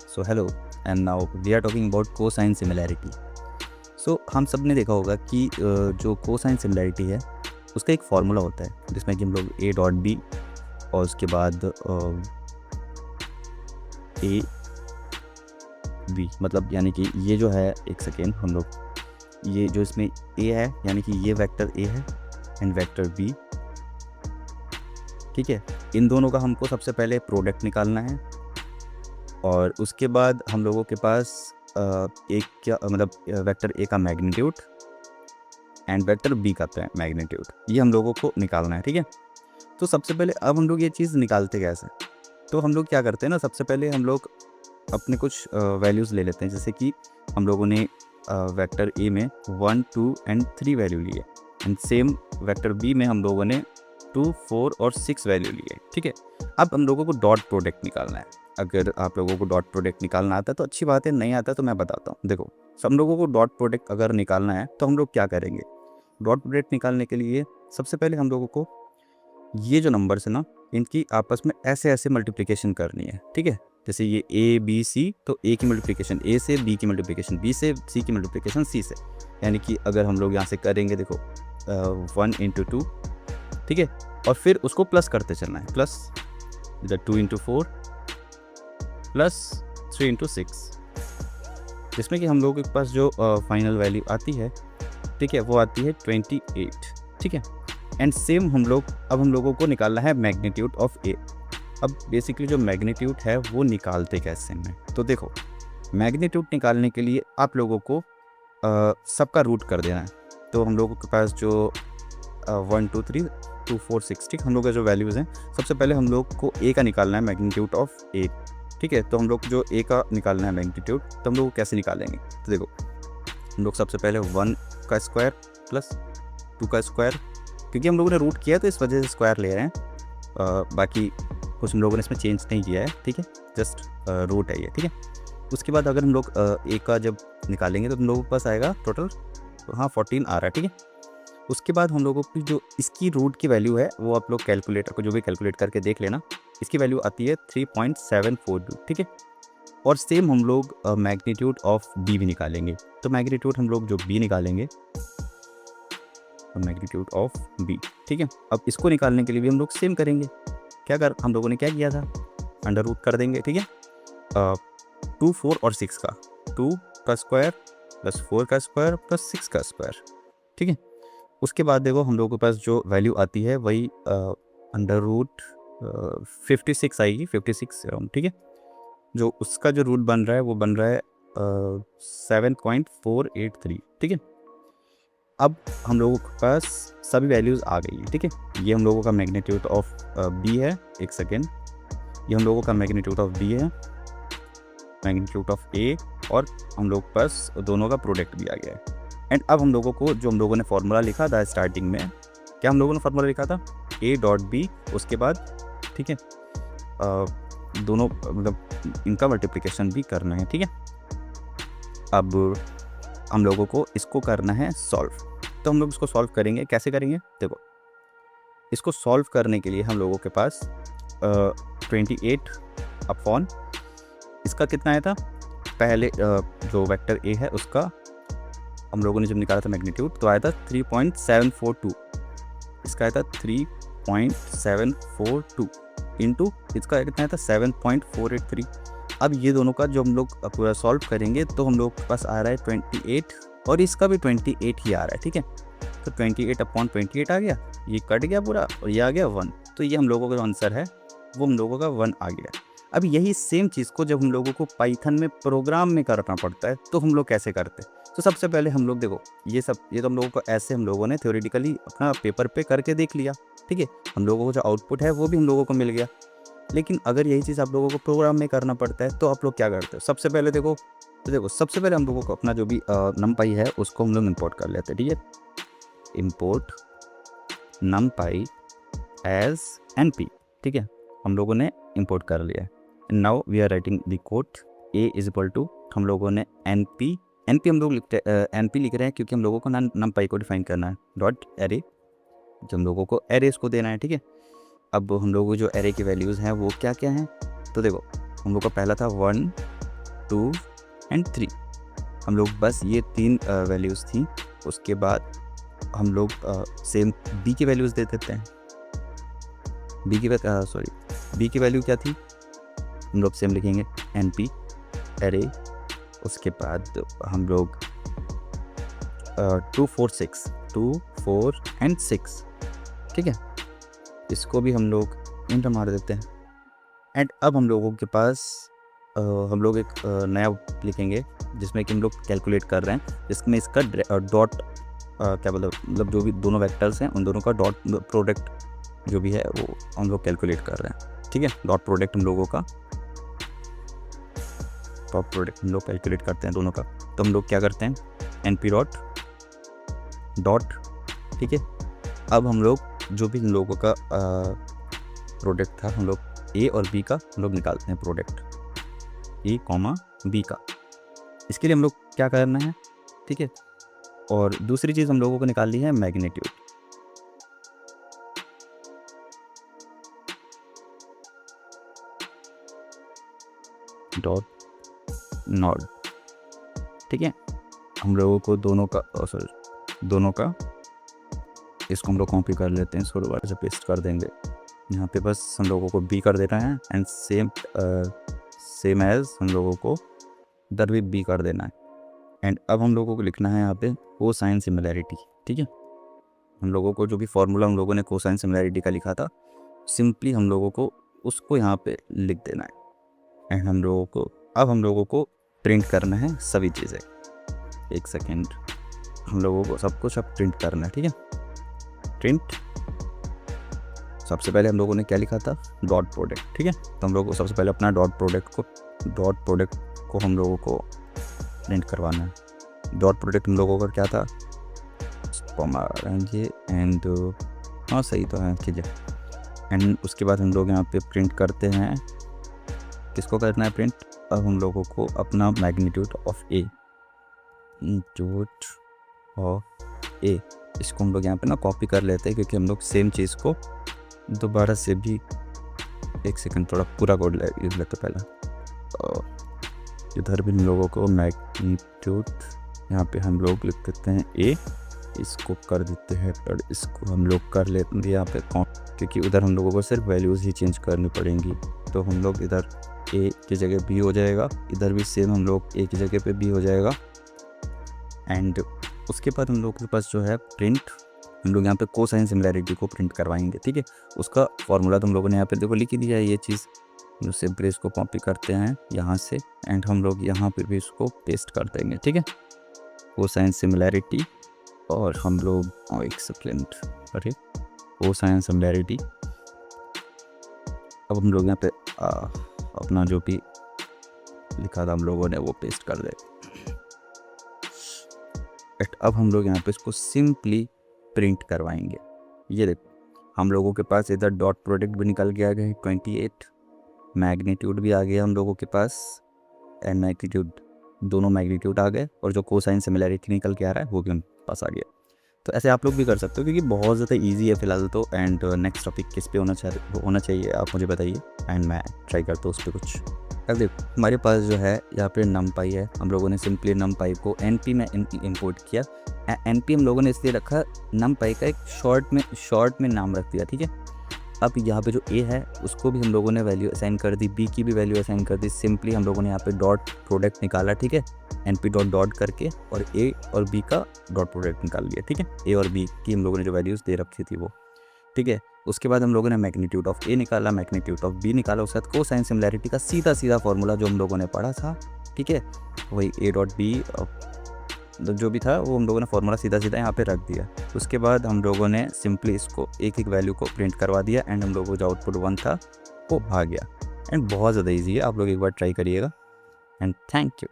So hello and now we are talking about cosine similarity. So हम सब ने देखा होगा कि जो कोसाइन सिमिलैरिटी है उसका एक फार्मूला होता है जिसमें कि हम लोग ए डॉट बी और उसके बाद ए बी मतलब यानी कि ये जो है एक सेकेंड हम लोग ये जो इसमें ए है यानी कि ये वेक्टर ए है एंड वेक्टर बी, ठीक है। इन दोनों का हमको सबसे पहले प्रोडक्ट निकालना है और उसके बाद हम लोगों के पास एक क्या मतलब वेक्टर ए का मैग्नीट्यूड एंड वेक्टर बी का मैग्नीट्यूड, ये हम लोगों को निकालना है, ठीक है। तो सबसे पहले अब हम लोग ये चीज़ निकालते कैसे, तो हम लोग क्या करते हैं ना, सबसे पहले हम लोग अपने कुछ वैल्यूज़ ले लेते हैं। जैसे कि हम लोगों ने वेक्टर ए में 1, 2 एंड 3 वैल्यू लिए एंड सेम वेक्टर बी में हम लोगों ने 2, 4 और 6 वैल्यू लिए, ठीक है। अब हम लोगों को डॉट प्रोडक्ट निकालना है। अगर आप लोगों को डॉट प्रोडक्ट निकालना आता है तो अच्छी बात है, नहीं आता तो मैं बताता हूँ। देखो, सब लोगों को डॉट प्रोडक्ट अगर निकालना है तो हम लोग क्या करेंगे, डॉट प्रोडक्ट निकालने के लिए सबसे पहले हम लोगों को ये जो नंबर्स है ना, इनकी आपस में ऐसे ऐसे मल्टीप्लिकेशन करनी है, ठीक है। जैसे ये ए बी सी, तो ए की मल्टीप्लिकेशन ए से, बी की मल्टीप्लिकेशन बी से, सी की मल्टीप्लिकेशन सी से। यानी कि अगर हम लोग यहाँ से करेंगे, देखो 1 इंटू 2, ठीक है, और फिर उसको प्लस करते चलना है, प्लस 2 इंटू 4 प्लस 3 इंटू 6, जिसमें कि हम लोगों के पास जो फाइनल वैल्यू आती है, ठीक है, वो आती है 28, ठीक है। एंड सेम हम लोगों को निकालना है मैग्नीट्यूड ऑफ ए। अब बेसिकली जो मैग्नीट्यूड है वो निकालते कैसे हैं, तो देखो, मैग्नीट्यूड निकालने के लिए आप लोगों को सबका रूट कर देना है। तो हम लोगों के पास जो 1, 2, 3, 2, 4, 6, ठीक, हम लोग का जो वैल्यूज़ हैं, सबसे पहले हम लोग को ए का निकालना है मैग्नीट्यूड ऑफ ए, ठीक है। तो हम लोग जो ए का निकालना है मैग्नीट्यूड, तो हम लोग कैसे निकालेंगे, तो देखो, हम लोग सबसे पहले 1 का स्क्वायर प्लस 2 का स्क्वायर, क्योंकि हम लोगों ने रूट किया तो इस वजह से स्क्वायर ले रहे हैं, बाकी कुछ हम लोगों ने इसमें चेंज नहीं किया है, ठीक है, जस्ट रूट है ये, ठीक है। उसके बाद अगर हम लोग ए का जब निकालेंगे तो हम लोगों के पास आएगा टोटल, तो हाँ 14 आ रहा है, ठीक है। उसके बाद हम लोगों की जो इसकी रूट की वैल्यू है वो आप लोग कैलकुलेटर को जो भी कैलकुलेट करके देख लेना, इसकी वैल्यू आती है 3.742, ठीक है। और सेम हम लोग मैग्नीट्यूड ऑफ बी भी निकालेंगे। तो मैग्नीट्यूड हम लोग जो बी निकालेंगे, मैग्नीट्यूड ऑफ बी, ठीक है। अब इसको निकालने के लिए भी हम लोग सेम करेंगे। हम लोगों ने क्या किया था, अंडर रूट कर देंगे, ठीक है। 2, 4 और 6 का, 2 का स्क्वायर प्लस 4 का स्क्वायर प्लस 6 का स्क्वायर, ठीक है। उसके बाद देखो हम लोगों के पास जो वैल्यू आती है वही अंडर रूट 56 आएगी, 56 अराउंड, ठीक है। जो उसका जो रूट बन रहा है वो बन रहा है 7.483, ठीक है। अब हम लोगों के पास सभी वैल्यूज़ आ गई है, ठीक है। ये हम लोगों का मैग्नीट्यूड ऑफ बी है, एक सेकेंड, ये हम लोगों का मैग्नीट्यूड ऑफ बी है, मैग्नीट्यूड ऑफ ए, और हम लोग के पास दोनों का प्रोडक्ट भी आ गया है। एंड अब हम लोगों को जो हम लोगों ने फार्मूला लिखा था स्टार्टिंग में, क्या हम लोगों ने फार्मूला लिखा था, ए डॉट बी, उसके बाद, ठीक है, दोनों मतलब इनका मल्टीप्लिकेशन भी करना है, ठीक है। अब हम लोगों को इसको करना है सॉल्व। तो हम लोग इसको सॉल्व करेंगे, कैसे करेंगे, देखो, इसको सॉल्व करने के लिए हम लोगों के पास 28 अपॉन इसका कितना आया था, पहले जो वेक्टर ए है उसका हम लोगों ने जब निकाला था मैग्नीट्यूड, तो आया था 3.742, इसका आया था 3.742 इंटू इसका कितना आया था 7.483। अब ये दोनों का जो हम लोग पूरा सॉल्व करेंगे तो हम लोग के पास आ रहा है 28 और इसका भी 28 ही आ रहा है, ठीक है। तो 28 अपॉन 28 आ गया, ये कट गया पूरा और ये आ गया 1, तो ये हम लोगों का जो आंसर है वो हम लोगों का 1 आ गया। अब यही सेम चीज़ को जब हम लोगों को पाइथन में प्रोग्राम में करना पड़ता है तो हम लोग कैसे करते हैं, तो सबसे पहले हम लोग देखो, ये तो हम लोगों को ऐसे हम लोगों ने थ्योरेटिकली अपना पेपर पे करके देख लिया, ठीक है। हम लोगों को जो आउटपुट है वो भी हम लोगों को मिल गया। लेकिन अगर यही चीज़ आप लोगों को प्रोग्राम में करना पड़ता है तो आप लोग क्या करते हो, सबसे पहले देखो, सबसे पहले हम लोगों को अपना जो भी numpy है उसको हम लोग इंपोर्ट कर लेते हैं, ठीक है। इंपोर्ट numpy एज np, ठीक है, हम लोगों ने इंपोर्ट कर लिया है। Now we are writing the code a is equal to, हम लोगों ने np हम लोग np लिख रहे हैं क्योंकि हम लोगों को numpy को डिफाइन करना है, डॉट एरे, जो हम लोगों को एरेस को देना है, ठीक है। अब हम लोगों को जो एरे की वैल्यूज़ हैं वो क्या क्या हैं, तो देखो, हम लोग का पहला था 1, 2 एंड 3। हम लोग बस ये 3 वैल्यूज़ थी। उसके बाद हम लोग सेम बी की वैल्यूज़ दे देते हैं। बी की वैल्यू क्या थी, हम लोग सेम लिखेंगे NP एरे। उसके बाद हम लोग 2 4 एंड 6, ठीक है, इसको भी हम लोग इंटर मार देते हैं। एंड अब हम लोगों के पास हम लोग एक नया लिखेंगे जिसमें कि हम लोग कैलकुलेट कर रहे हैं, जिसमें इसका डॉट क्या मतलब जो भी दोनों वेक्टर्स हैं उन दोनों का डॉट प्रोडक्ट जो भी है वो हम लोग कैलकुलेट कर रहे हैं, ठीक है। डॉट प्रोडक्ट हम लोगों का कैलकुलेट करते हैं दोनों का। तो हम लोग क्या करते हैं, NP डॉट, ठीक है। अब हम लोग जो भी हम लोगों का प्रोडक्ट था, हम लोग A और B का हम लोग निकालते हैं प्रोडक्ट, A, B का। इसके लिए हम लोग क्या करना है, ठीक है। और दूसरी चीज़ हम लोगों को निकालनी है मैग्नीट्यूड। डॉट नॉड, ठीक है। हम लोगों को दोनों का इसको हम लोग कॉपी कर लेते हैं, इसको दोबारा से पेस्ट कर देंगे यहाँ पे। बस हम लोगों को B कर देना है एंड सेम एज हम लोगों को इधर भी B कर देना है। एंड अब हम लोगों को लिखना है यहाँ पे कोसाइन सिमिलैरिटी, ठीक है। हम लोगों को जो भी फॉर्मूला हम लोगों ने कोसाइन सिमिलैरिटी का लिखा था, सिंपली हम लोगों को उसको यहाँ पे लिख देना है। एंड हम लोगों को प्रिंट करना है सभी चीज़ें। एक सेकेंड, हम लोगों को सब कुछ अब प्रिंट करना है, ठीक है। प्रिंट, सबसे पहले हम लोगों ने क्या लिखा था, डॉट प्रोडक्ट, ठीक है। तो हम लोगों को सबसे पहले अपना डॉट प्रोडक्ट को हम लोगों को प्रिंट करवाना है। डॉट प्रोडक्ट हम लोगों का क्या था, एंड हाँ सही तो है, ठीक है। एंड उसके बाद हम लोग यहाँ पे प्रिंट करते हैं, किसको करना है प्रिंट, अब हम लोगों को अपना मैग्नीट्यूड ऑफ A, इसको हम लोग यहाँ पे ना कॉपी कर लेते हैं, क्योंकि हम लोग सेम चीज़ को दोबारा से भी, एक सेकंड थोड़ा पूरा कोड लिख लेते पहले। इधर भी हम लोगों को मैग्नीट्यूड यहाँ पे हम लोग लिख देते हैं A, इसको कर देते हैं और इसको हम लोग कर लेते हैं यहाँ पे, क्योंकि उधर हम लोगों को सिर्फ वैल्यूज़ ही चेंज करनी पड़ेंगी। तो हम लोग इधर A की जगह B हो जाएगा, इधर भी सेम हम लोग A की जगह पे B हो जाएगा। एंड उसके बाद हम लोग के पास जो है प्रिंट, हम लोग यहाँ पे कोसाइन सिमिलैरिटी को प्रिंट करवाएंगे, ठीक है। उसका फॉर्मूला तो हम लोगों ने यहाँ पे देखो लिख ही दिया है, ये चीज़ जो सिंपली इसको कॉपी करते हैं यहाँ से एंड हम लोग यहाँ पर भी इसको पेस्ट कर देंगे, ठीक है। कोसाइन सिमिलैरिटी और हम लोग एक सेकेंड, अरे कोसाइन सिमिलैरिटी, अब हम लोग यहाँ पे अपना जो भी लिखा था हम लोगों ने वो पेस्ट कर दे। अब हम लोग यहाँ पे इसको सिंपली प्रिंट करवाएंगे। ये देखो हम लोगों के पास इधर डॉट प्रोडक्ट भी निकल के आ गया है 28, मैग्नीट्यूड भी आ गया हम लोगों के पास, एंड मैग्नीट्यूड, दोनों मैग्नीट्यूड आ गए, और जो कोसाइन सिमिलैरिटी निकल के आ रहा है वो भी उनके पास आ गया। तो ऐसे आप लोग भी कर सकते हो, क्योंकि बहुत ज़्यादा इजी है फिलहाल तो। एंड नेक्स्ट टॉपिक किस पे होना चाहिए आप मुझे बताइए, एंड मैं ट्राई करता हूँ उस पर कुछ। अब देखो हमारे पास जो है यहाँ पे numpy है, हम लोगों ने सिंपली numpy को NP में इंपोर्ट किया। NP हम लोगों ने इसलिए रखा, numpy का एक शॉर्ट में नाम रख दिया, ठीक है। अब यहाँ पे जो A है उसको भी हम लोगों ने वैल्यू असाइन कर दी, B की भी वैल्यू असाइन कर दी। सिंपली हम लोगों ने यहाँ पे डॉट प्रोडक्ट निकाला, ठीक है, NP डॉट करके, और A और B का डॉट प्रोडक्ट निकाल लिया, ठीक है। A और B की हम लोगों ने जो वैल्यूज़ दे रखी थी वो, ठीक है। उसके बाद हम लोगों ने मैग्नीट्यूड ऑफ A निकाला, मैग्नीट्यूड ऑफ B निकाला, उसके बाद कोसाइन सिमिलैरिटी का सीधा फॉर्मूला जो हम लोगों ने पढ़ा था, ठीक है, वही A डॉट B जो भी था वो हम लोगों ने फॉर्मूला सीधा यहाँ पे रख दिया। उसके बाद हम लोगों ने सिंपली इसको एक वैल्यू को प्रिंट करवा दिया, एंड हम लोगों को जो आउटपुट 1 था वो आ गया। एंड बहुत ज़्यादा ईजी है, आप लोग एक बार ट्राई करिएगा। And thank you.